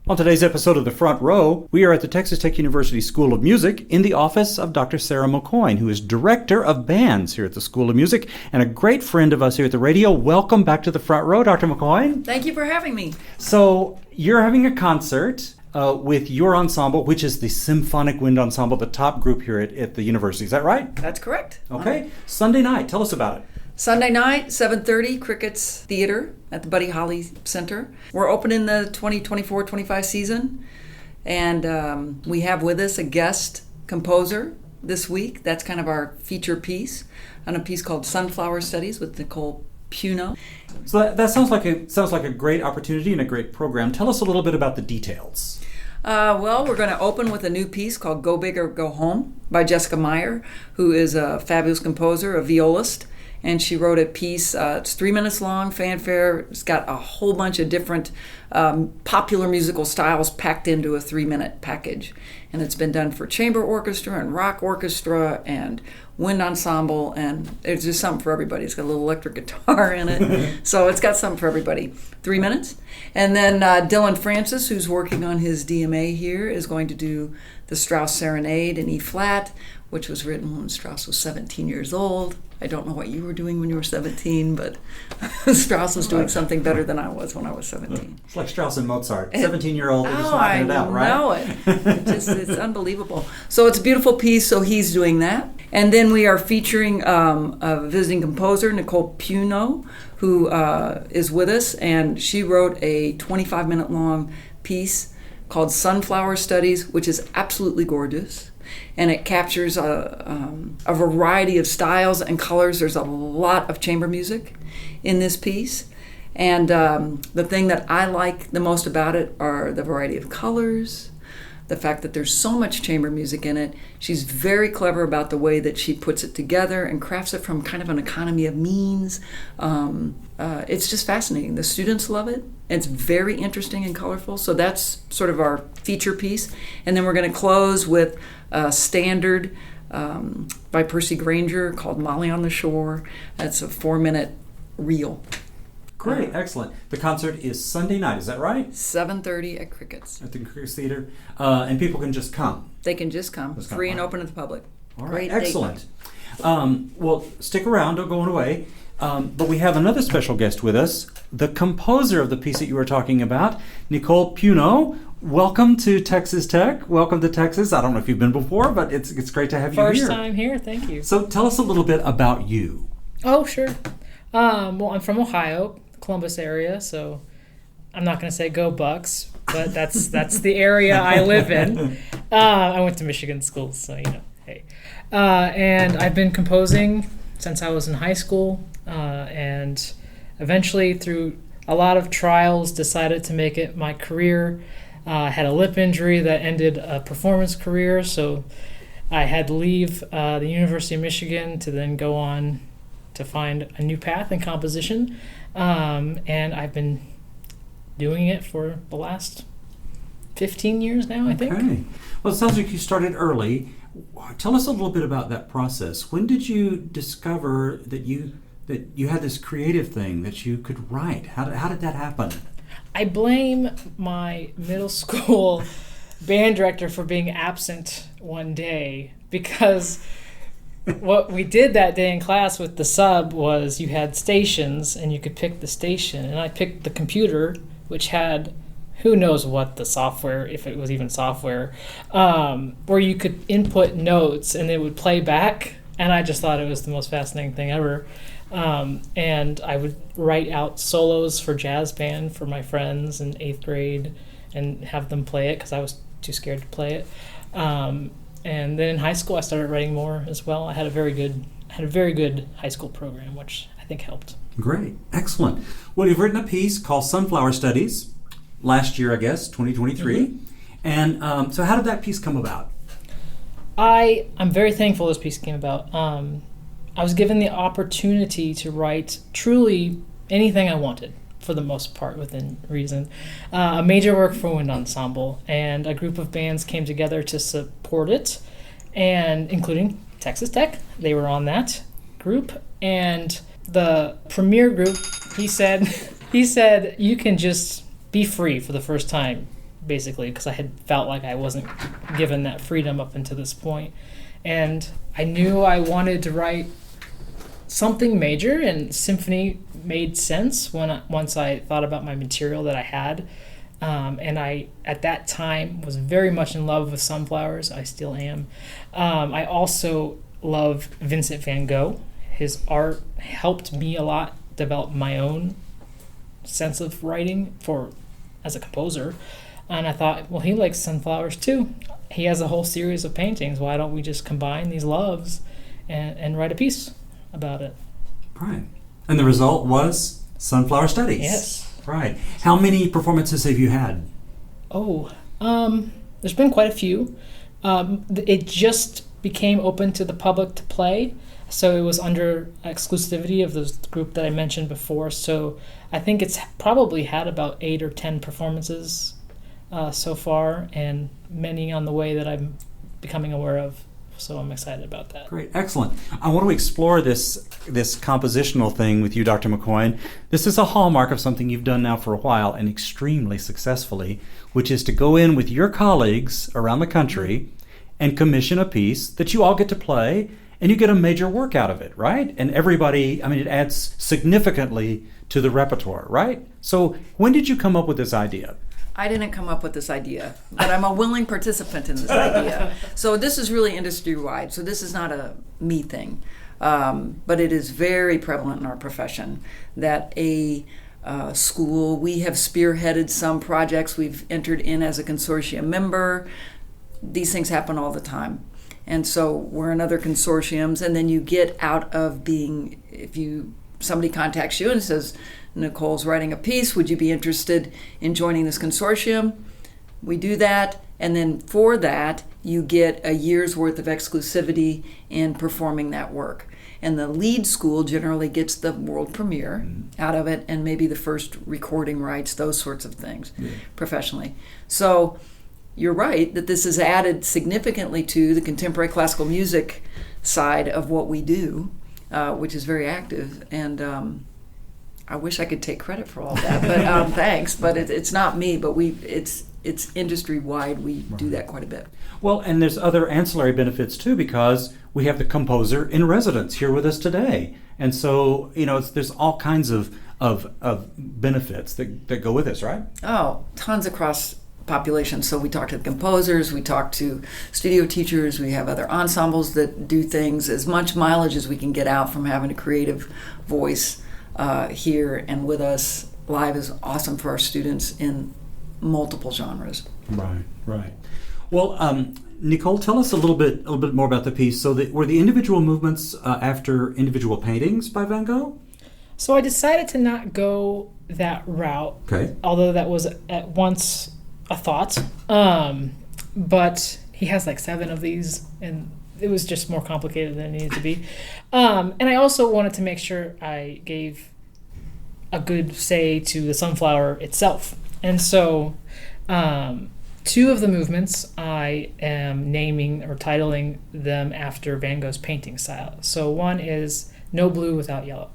On today's episode of The Front Row, we are at the Texas Tech University School of Music in the office of Dr. Sarah McKoin, who is Director of Bands here at the School of Music and a great friend of us here at the radio. Welcome back to The Front Row, Dr. McKoin. Thank you for having me. So, you're having a concert with your ensemble, which is the Symphonic Wind Ensemble, the top group here at the university. Is that right? That's correct. Okay. Sunday night, tell us about it. Sunday night, 7:30, Cricket's Theater at the Buddy Holly Center. We're opening the 2024-25 season, and we have with us a guest composer this week. That's kind of our feature piece, on a piece called Sunflower Studies with Nicole Puno. So that sounds like a great opportunity and a great program. Tell us a little bit about the details. Well, we're going to open with a new piece called Go Big or Go Home by Jessica Meyer, who is a fabulous composer, a violist. And she wrote a piece, it's 3 minutes long, fanfare. It's got a whole bunch of different popular musical styles packed into a 3-minute package. And it's been done for chamber orchestra and rock orchestra and wind ensemble, and it's just something for everybody. It's got a little electric guitar in it. So it's got something for everybody. 3 minutes. And then Dylan Francis, who's working on his DMA here, is going to do the Strauss Serenade in E-flat, which was written when Strauss was 17 years old. I don't know what you were doing when you were 17, but Strauss was doing something better than I was when I was 17. It's like Strauss and Mozart. 17-year-old, they're just knocking it out, right? I know it. It's unbelievable. So it's a beautiful piece, so he's doing that. And then we are featuring a visiting composer, Nicole Puno, who is with us, and she wrote a 25-minute long piece called Sunflower Studies, which is absolutely gorgeous. And it captures a variety of styles and colors. There's a lot of chamber music in this piece. And the thing that I like the most about it are the variety of colors, the fact that there's so much chamber music in it. She's very clever about the way that she puts it together and crafts it from kind of an economy of means. It's just fascinating. The students love it. It's very interesting and colorful. So that's sort of our feature piece. And then we're going to close with a standard by Percy Granger called Molly on the Shore. That's a 4-minute reel. Great, excellent. The concert is Sunday night, is that right? 7:30 at Cricket's. At the Cricket's Theater. And people can just come. They can just come. Free and open to the public. All right, excellent. Well, stick around, don't go away. But we have another special guest with us, the composer of the piece that you were talking about, Nicole Puno. Welcome to Texas Tech. Welcome to Texas. I don't know if you've been before, but it's great to have you here. First time here, thank you. So tell us a little bit about you. Oh, sure. Well, I'm from Ohio, Columbus area, so I'm not going to say go Bucks, but that's the area I live in. I went to Michigan schools, so hey. And I've been composing since I was in high school, and eventually through a lot of trials decided to make it my career. I had a lip injury that ended a performance career, so I had to leave the University of Michigan to then go on to find a new path in composition, and I've been doing it for the last 15 years now, I think. Okay. Well, it sounds like you started early. Tell us a little bit about that process. When did you discover that you had this creative thing that you could write? How did that happen? I blame my middle school band director for being absent one day, because what we did that day in class with the sub was you had stations and you could pick the station, and I picked the computer, which had who knows what the software, if it was even software, where you could input notes and it would play back, and I just thought it was the most fascinating thing ever. And I would write out solos for jazz band for my friends in 8th grade and have them play it because I was too scared to play it. And then in high school I started writing more as well. I had a very good high school program, which I think helped. Great, excellent. Well, you've written a piece called Sunflower Studies last year, I guess, 2023. Mm-hmm. And so how did that piece come about? I'm very thankful this piece came about. I was given the opportunity to write truly anything I wanted, for the most part, within reason. A major work for wind ensemble, and a group of bands came together to support it, and including Texas Tech. They were on that group, and the premier group, he said, you can just be free for the first time. basically, because I had felt like I wasn't given that freedom up until this point. And I knew I wanted to write something major, and symphony made sense once I thought about my material that I had. And I, at that time, was very much in love with sunflowers. I still am. I also love Vincent van Gogh. His art helped me a lot develop my own sense of writing as a composer. And I thought, well, he likes sunflowers too. He has a whole series of paintings. Why don't we just combine these loves and write a piece about it? Right. And the result was Sunflower Studies. Yes. Right. How many performances have you had? There's been quite a few. It just became open to the public to play, so it was under exclusivity of the group that I mentioned before. So I think it's probably had about 8 or 10 performances so far, and many on the way that I'm becoming aware of. So I'm excited about that. Great, excellent. I want to explore this compositional thing with you, Dr. McKoin. This is a hallmark of something you've done now for a while and extremely successfully, which is to go in with your colleagues around the country and commission a piece that you all get to play, and you get a major work out of it, right? And everybody, it adds significantly to the repertoire, right? So when did you come up with this idea? I didn't come up with this idea, but I'm a willing participant in this idea. So this is really industry-wide, so this is not a me thing. But it is very prevalent in our profession that a school, we have spearheaded some projects, we've entered in as a consortium member. These things happen all the time. And so we're in other consortiums, and then you get out of being, somebody contacts you and says, Nicole's writing a piece, would you be interested in joining this consortium? We do that, and then for that, you get a year's worth of exclusivity in performing that work. And the lead school generally gets the world premiere out of it, and maybe the first recording rights, those sorts of things, professionally. So you're right that this has added significantly to the contemporary classical music side of what we do, which is very active. And I wish I could take credit for all that, but thanks. But it's not me, but it's industry-wide. We do that quite a bit. Well, and there's other ancillary benefits too, because we have the composer in residence here with us today. And so, there's all kinds of benefits that go with this, right? Oh, tons across population. So we talk to the composers, we talk to studio teachers, we have other ensembles that do things. As much mileage as we can get out from having a creative voice here and with us live is awesome for our students in multiple genres. Right. Well, Nicole, tell us a little bit more about the piece. So, were the individual movements after individual paintings by Van Gogh? So I decided to not go that route. Okay. Although that was at once a thought, but he has like 7 of these, and it was just more complicated than it needed to be. And I also wanted to make sure I gave a good say to the sunflower itself. And so 2 of the movements I am naming or titling them after Van Gogh's painting style. So one is No Blue Without Yellow,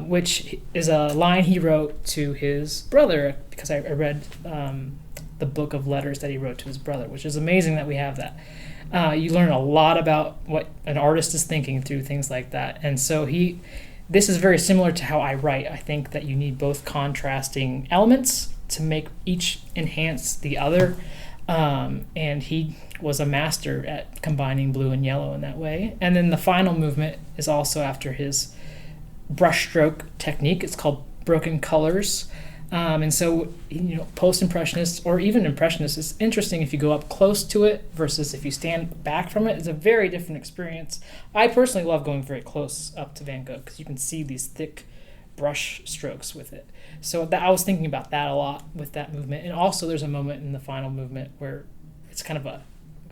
which is a line he wrote to his brother, because I read the book of letters that he wrote to his brother, which is amazing that we have that. You learn a lot about what an artist is thinking through things like that. And so this is very similar to how I write. I think that you need both contrasting elements to make each enhance the other. And he was a master at combining blue and yellow in that way. And then the final movement is also after his brushstroke technique. It's called Broken Colors. And so, post-impressionists or even impressionists, it's interesting if you go up close to it versus if you stand back from it. It's a very different experience. I personally love going very close up to Van Gogh because you can see these thick brush strokes with it. So I was thinking about that a lot with that movement. And also there's a moment in the final movement where it's kind of a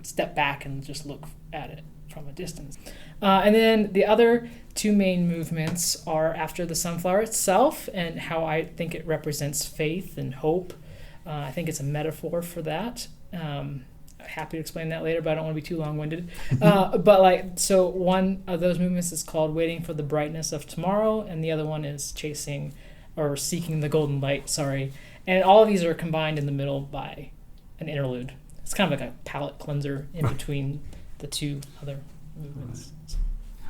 step back and just look at it from a distance. And then the other 2 main movements are after the sunflower itself and how I think it represents faith and hope. I think it's a metaphor for that. Happy to explain that later, but I don't want to be too long-winded. So one of those movements is called Waiting for the Brightness of Tomorrow, and the other one is Seeking the Golden Light, And all of these are combined in the middle by an interlude. It's kind of like a palate cleanser in between the two other movements.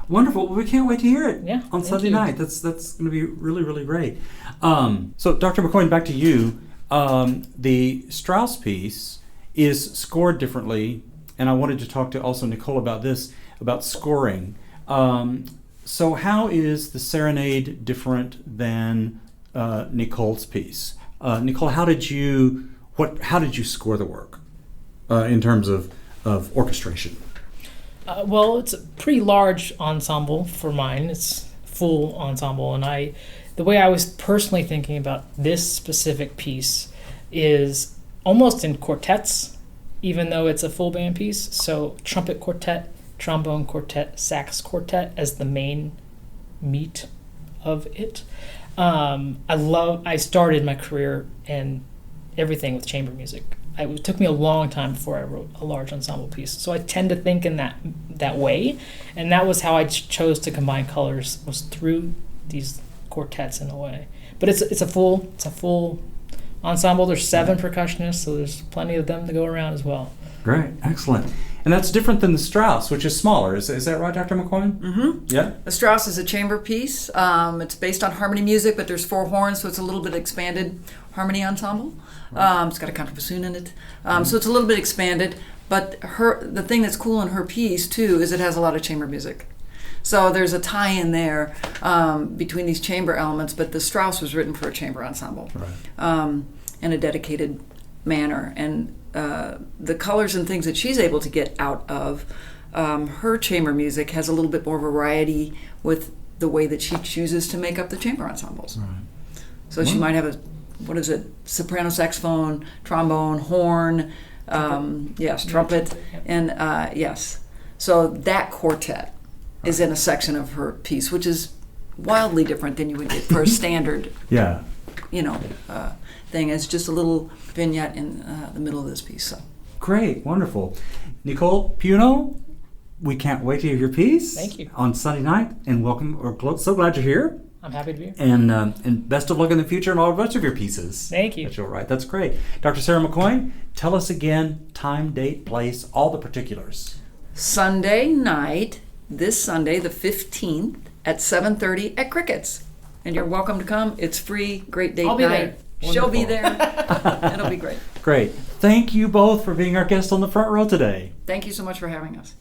Wonderful. Well, we can't wait to hear it Yeah, on thank Sunday you. night. That's going to be really, really great. So, Dr. McKoin, back to you. The Strauss piece is scored differently, and I wanted to talk to also Nicole about this, about scoring. So how is the Serenade different than Nicole's piece? Nicole, how did you score the work in terms of orchestration? Well, it's a pretty large ensemble for mine. It's full ensemble, and the way I was personally thinking about this specific piece is almost in quartets, even though it's a full band piece. So trumpet quartet, trombone quartet, sax quartet as the main meat of it. I started my career and everything with chamber music. It took me a long time before I wrote a large ensemble piece. So I tend to think in that way, and that was how I chose to combine colors, was through these quartets in a way. But it's a full ensemble. There's 7 percussionists, so there's plenty of them to go around as well. Great, excellent. And that's different than the Strauss, which is smaller. Is that right, Dr. McKoin? Mm-hmm. Yeah. The Strauss is a chamber piece. It's based on harmony music, but there's 4 horns, so it's a little bit expanded harmony ensemble. It's got a contrabassoon in it, so it's a little bit expanded. But the thing that's cool in her piece too is it has a lot of chamber music. So there's a tie-in there between these chamber elements. But the Strauss was written for a chamber ensemble, Right. in a dedicated manner, and the colors and things that she's able to get out of her chamber music has a little bit more variety with the way that she chooses to make up the chamber ensembles. Right. So she might have soprano saxophone, trombone, horn, trumpet, and yes. So that quartet is in a section of her piece, which is wildly different than you would get for a standard, Yeah. thing. It's just a little vignette in the middle of this piece. So. Great, wonderful. Nicole Puno, we can't wait to hear your piece. Thank you. On Sunday night, and welcome. We're so glad you're here. I'm happy to be here. And best of luck in the future and all the rest of your pieces. Thank you. That you'll write. That's great. Dr. Sarah McKoin, tell us again time, date, place, all the particulars. Sunday night, this Sunday, the 15th, at 7:30 at Crickets. And you're welcome to come. It's free. Great date I'll be night. there. She'll be Wonderful. there. It'll be great. Great. Thank you both for being our guests on the front row today. Thank you so much for having us.